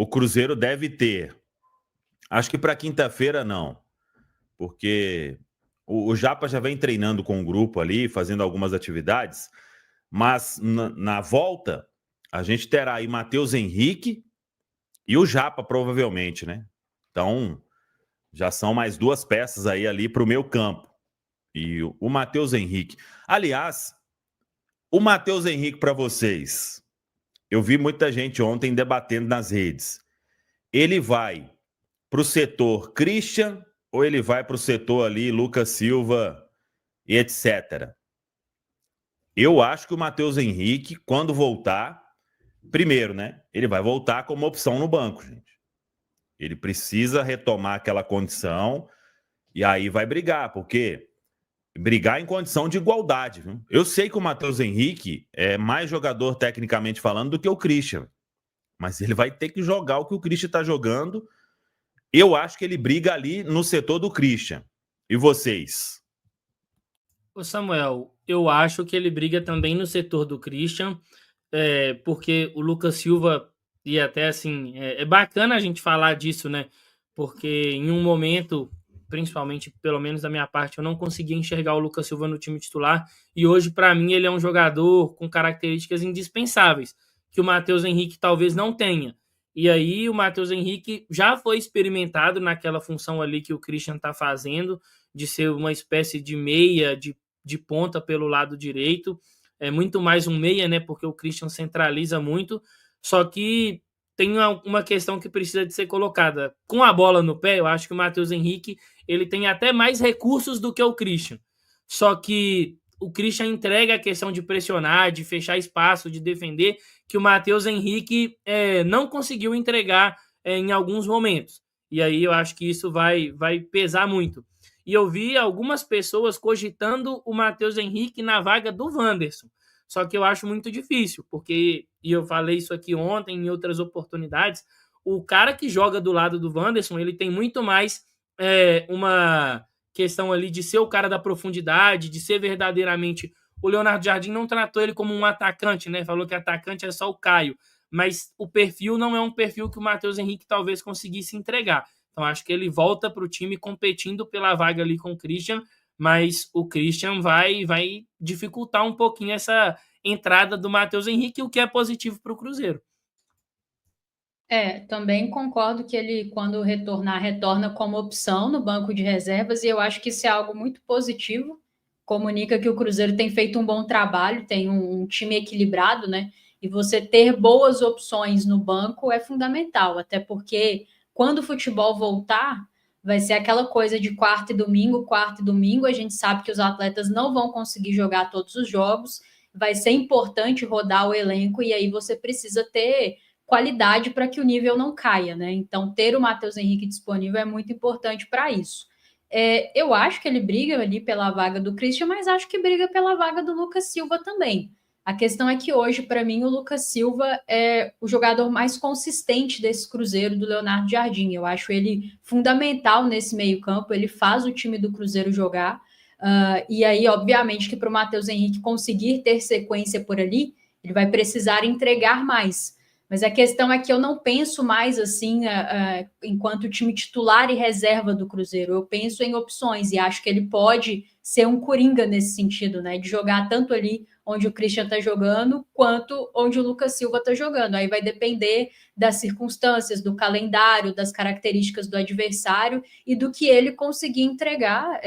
o Cruzeiro deve ter. Acho que para quinta-feira não, porque o Japa já vem treinando com o grupo ali, fazendo algumas atividades, mas na volta a gente terá aí Matheus Henrique e o Japa, provavelmente, né? Então, já são mais duas peças aí ali para o meu campo. E o Matheus Henrique. Aliás, o Matheus Henrique para vocês, eu vi muita gente ontem debatendo nas redes. Ele vai para o setor Christian ou ele vai para o setor ali Lucas Silva e etc. Eu acho que o Matheus Henrique, quando voltar, primeiro, né? Ele vai voltar como opção no banco, gente. Ele precisa retomar aquela condição e aí vai brigar, porque brigar em condição de igualdade. Viu? Eu sei que o Matheus Henrique é mais jogador tecnicamente falando do que o Christian, mas ele vai ter que jogar o que o Christian está jogando. Eu acho que ele briga ali no setor do Christian. E vocês? Ô Samuel, eu acho que ele briga também no setor do Christian, porque o Lucas Silva, e até assim, é bacana a gente falar disso, né? Porque em um momento, principalmente, pelo menos da minha parte, eu não conseguia enxergar o Lucas Silva no time titular, e hoje, para mim, ele é um jogador com características indispensáveis, que o Matheus Henrique talvez não tenha. E aí o Matheus Henrique já foi experimentado naquela função ali que o Christian está fazendo, de ser uma espécie de meia, de ponta pelo lado direito, é muito mais um meia, né? Porque o Christian centraliza muito, só que tem uma questão que precisa de ser colocada. Com a bola no pé, eu acho que o Matheus Henrique ele tem até mais recursos do que o Christian. Só que o Christian entrega a questão de pressionar, de fechar espaço, de defender, que o Matheus Henrique não conseguiu entregar em alguns momentos. E aí eu acho que isso vai pesar muito. E eu vi algumas pessoas cogitando o Matheus Henrique na vaga do Wanderson. Só que eu acho muito difícil, porque, e eu falei isso aqui ontem em outras oportunidades, o cara que joga do lado do Wanderson, ele tem muito mais uma questão ali de ser o cara da profundidade, de ser verdadeiramente... O Leonardo Jardim não tratou ele como um atacante, né? Falou que atacante é só o Caio. Mas o perfil não é um perfil que o Matheus Henrique talvez conseguisse entregar. Então, acho que ele volta para o time competindo pela vaga ali com o Christian, mas o Christian vai dificultar um pouquinho essa entrada do Matheus Henrique, o que é positivo para o Cruzeiro. Também concordo que ele, quando retornar, retorna como opção no banco de reservas, e eu acho que isso é algo muito positivo. Comunica que o Cruzeiro tem feito um bom trabalho, tem um time equilibrado, né? E você ter boas opções no banco é fundamental, até porque quando o futebol voltar, vai ser aquela coisa de quarta e domingo, a gente sabe que os atletas não vão conseguir jogar todos os jogos, vai ser importante rodar o elenco, e aí você precisa ter qualidade para que o nível não caia, né? Então, ter o Matheus Henrique disponível é muito importante para isso. Eu acho que ele briga ali pela vaga do Christian, mas acho que briga pela vaga do Lucas Silva também. A questão é que hoje, para mim, o Lucas Silva é o jogador mais consistente desse Cruzeiro do Leonardo Jardim. Eu acho ele fundamental nesse meio-campo, ele faz o time do Cruzeiro jogar. E aí, obviamente, que para o Matheus Henrique conseguir ter sequência por ali, ele vai precisar entregar mais. Mas a questão é que eu não penso mais assim, enquanto time titular e reserva do Cruzeiro. Eu penso em opções e acho que ele pode ser um coringa nesse sentido, né? De jogar tanto ali onde o Christian está jogando, quanto onde o Lucas Silva está jogando. Aí vai depender das circunstâncias, do calendário, das características do adversário e do que ele conseguir entregar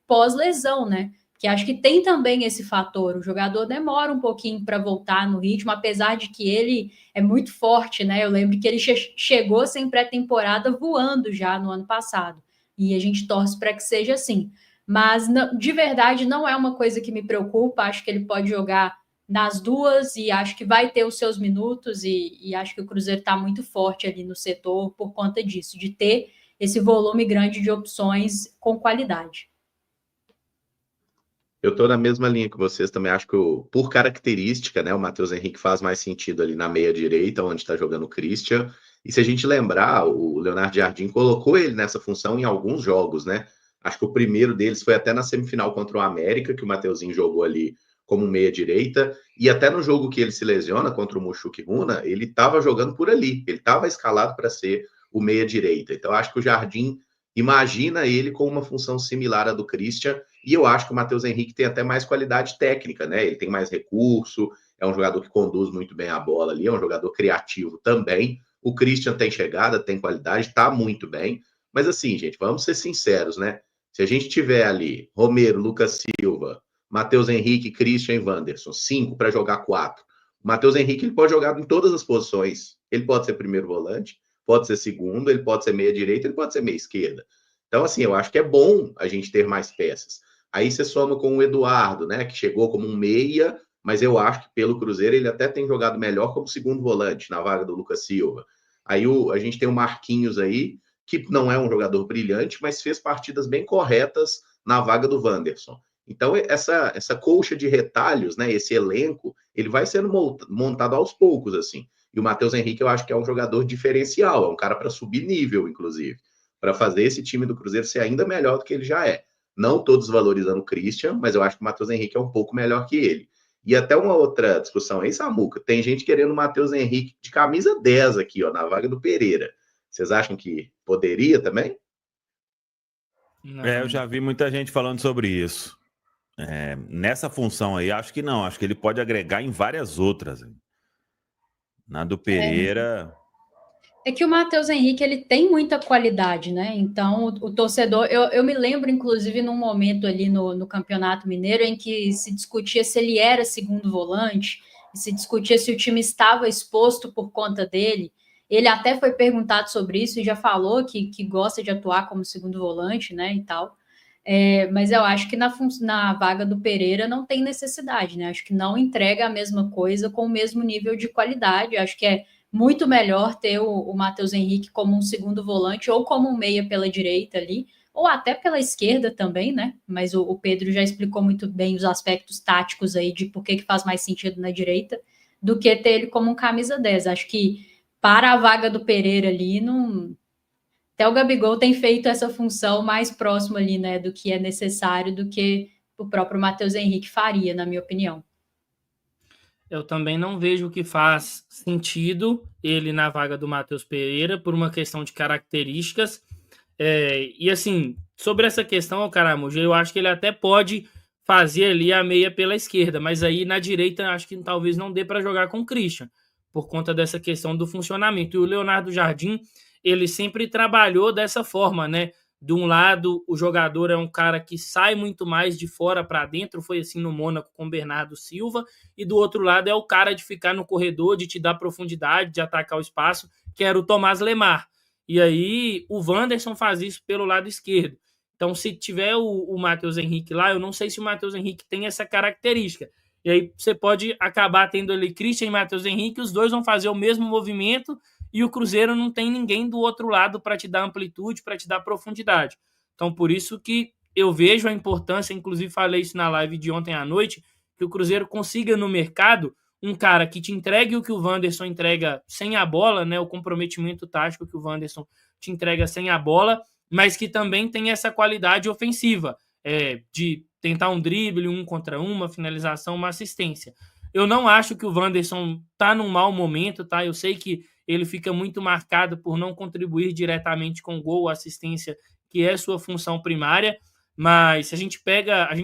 pós-lesão, né? Que acho que tem também esse fator. O jogador demora um pouquinho para voltar no ritmo, apesar de que ele é muito forte, né? Eu lembro que ele chegou sem pré-temporada voando já no ano passado. E a gente torce para que seja assim. Mas, de verdade, não é uma coisa que me preocupa. Acho que ele pode jogar nas duas e acho que vai ter os seus minutos e acho que o Cruzeiro está muito forte ali no setor por conta disso, de ter esse volume grande de opções com qualidade. Eu estou na mesma linha que vocês também. Acho que, por característica, né, o Matheus Henrique faz mais sentido ali na meia direita, onde está jogando o Christian. E se a gente lembrar, o Leonardo Jardim colocou ele nessa função em alguns jogos, né? Acho que o primeiro deles foi até na semifinal contra o América, que o Mateuzinho jogou ali como meia-direita, e até no jogo que ele se lesiona contra o Mushuki Runa, ele estava jogando por ali, ele estava escalado para ser o meia-direita. Então, acho que o Jardim imagina ele com uma função similar à do Christian, e eu acho que o Matheus Henrique tem até mais qualidade técnica, né? Ele tem mais recurso, é um jogador que conduz muito bem a bola ali, é um jogador criativo também. O Christian tem chegada, tem qualidade, tá muito bem. Mas assim, gente, vamos ser sinceros, né? Se a gente tiver ali Romero, Lucas Silva, Matheus Henrique, Christian e Wanderson, 5 para jogar 4. O Matheus Henrique ele pode jogar em todas as posições. Ele pode ser primeiro volante, pode ser segundo, ele pode ser meia-direita, ele pode ser meia-esquerda. Então, assim, eu acho que é bom a gente ter mais peças. Aí você soma com o Eduardo, né, que chegou como um meia, mas eu acho que pelo Cruzeiro ele até tem jogado melhor como segundo volante, na vaga do Lucas Silva. Aí a gente tem o Marquinhos aí, que não é um jogador brilhante, mas fez partidas bem corretas na vaga do Wanderson. Então, essa colcha de retalhos, né, esse elenco, ele vai sendo montado aos poucos, assim. E o Matheus Henrique, eu acho que é um jogador diferencial, é um cara para subir nível, inclusive, para fazer esse time do Cruzeiro ser ainda melhor do que ele já é. Não todos valorizando o Christian, mas eu acho que o Matheus Henrique é um pouco melhor que ele. E até uma outra discussão aí, Samuca, tem gente querendo o Matheus Henrique de camisa 10 aqui, ó, na vaga do Pereira. Vocês acham que poderia também? Eu já vi muita gente falando sobre isso. Nessa função aí, acho que não. Acho que ele pode agregar em várias outras. Na do Pereira... É que o Matheus Henrique, ele tem muita qualidade, né? Então, o torcedor... Eu me lembro, inclusive, num momento ali no Campeonato Mineiro, em que se discutia se ele era segundo volante, se discutia se o time estava exposto por conta dele. Ele até foi perguntado sobre isso e já falou que gosta de atuar como segundo volante, né, e tal. Mas eu acho que na vaga do Pereira não tem necessidade, né? Acho que não entrega a mesma coisa com o mesmo nível de qualidade. Acho que é muito melhor ter o Matheus Henrique como um segundo volante ou como um meia pela direita ali, ou até pela esquerda também, né? Mas o Pedro já explicou muito bem os aspectos táticos aí de por que faz mais sentido na direita do que ter ele como um camisa 10. Acho que para a vaga do Pereira ali, não... até o Gabigol tem feito essa função mais próxima ali, né, do que é necessário, do que o próprio Matheus Henrique faria, na minha opinião. Eu também não vejo que faz sentido ele na vaga do Matheus Pereira por uma questão de características. E assim, sobre essa questão, Caramujo, eu acho que ele até pode fazer ali a meia pela esquerda, mas aí na direita acho que talvez não dê para jogar com o Christian, por conta dessa questão do funcionamento. E o Leonardo Jardim, ele sempre trabalhou dessa forma, né? De um lado, o jogador é um cara que sai muito mais de fora para dentro, foi assim no Mônaco com o Bernardo Silva, e do outro lado é o cara de ficar no corredor, de te dar profundidade, de atacar o espaço, que era o Tomás Lemar. E aí o Wanderson faz isso pelo lado esquerdo. Então, se tiver o Matheus Henrique lá, eu não sei se o Matheus Henrique tem essa característica. E aí você pode acabar tendo ali Christian e Matheus Henrique, os dois vão fazer o mesmo movimento, e o Cruzeiro não tem ninguém do outro lado para te dar amplitude, para te dar profundidade. Então, por isso que eu vejo a importância, inclusive falei isso na live de ontem à noite, que o Cruzeiro consiga no mercado um cara que te entregue o que o Wanderson entrega sem a bola, né, o comprometimento tático que o Wanderson te entrega sem a bola, mas que também tem essa qualidade ofensiva, de tentar um drible, 1 contra 1, uma finalização, uma assistência. Eu não acho que o Wanderson está num mau momento, tá? Eu sei que ele fica muito marcado por não contribuir diretamente com gol ou assistência, que é sua função primária, mas se a gente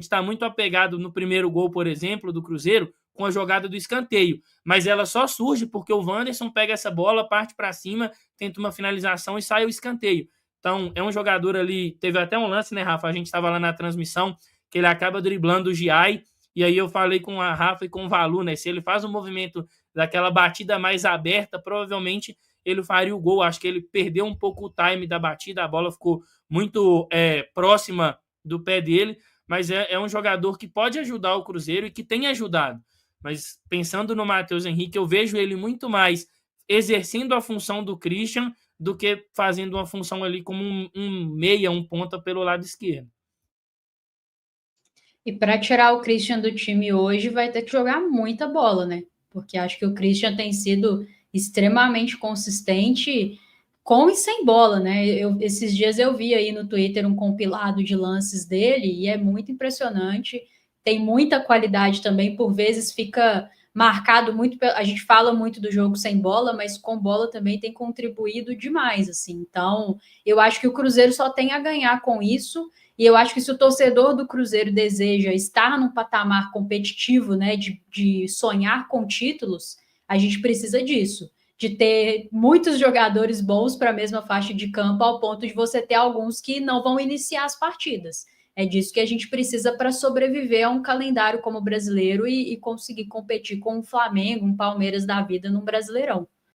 está muito apegado no primeiro gol, por exemplo, do Cruzeiro, com a jogada do escanteio, mas ela só surge porque o Wanderson pega essa bola, parte para cima, tenta uma finalização e sai o escanteio. Então, é um jogador ali, teve até um lance, né, Rafa? A gente estava lá na transmissão, que ele acaba driblando o Giai, e aí eu falei com a Rafa e com o Valu, né? Se ele faz um movimento daquela batida mais aberta, provavelmente ele faria o gol. Acho que ele perdeu um pouco o time da batida, a bola ficou muito próxima do pé dele, mas é um jogador que pode ajudar o Cruzeiro e que tem ajudado. Mas pensando no Matheus Henrique, eu vejo ele muito mais exercendo a função do Christian do que fazendo uma função ali como um meia, um ponta pelo lado esquerdo. E para tirar o Christian do time hoje, vai ter que jogar muita bola, né? Porque acho que o Christian tem sido extremamente consistente com e sem bola, né? Esses dias eu vi aí no Twitter um compilado de lances dele e é muito impressionante tem muita qualidade também, por vezes fica marcado muito, a gente fala muito do jogo sem bola, mas com bola também tem contribuído demais, assim. Então, eu acho que o Cruzeiro só tem a ganhar com isso, e eu acho que se o torcedor do Cruzeiro deseja estar num patamar competitivo, né, de sonhar com títulos, a gente precisa disso, de ter muitos jogadores bons para a mesma faixa de campo, ao ponto de você ter alguns que não vão iniciar as partidas. É disso que a gente precisa para sobreviver a um calendário como o brasileiro e conseguir competir com o Flamengo, um Palmeiras da vida num Brasileirão.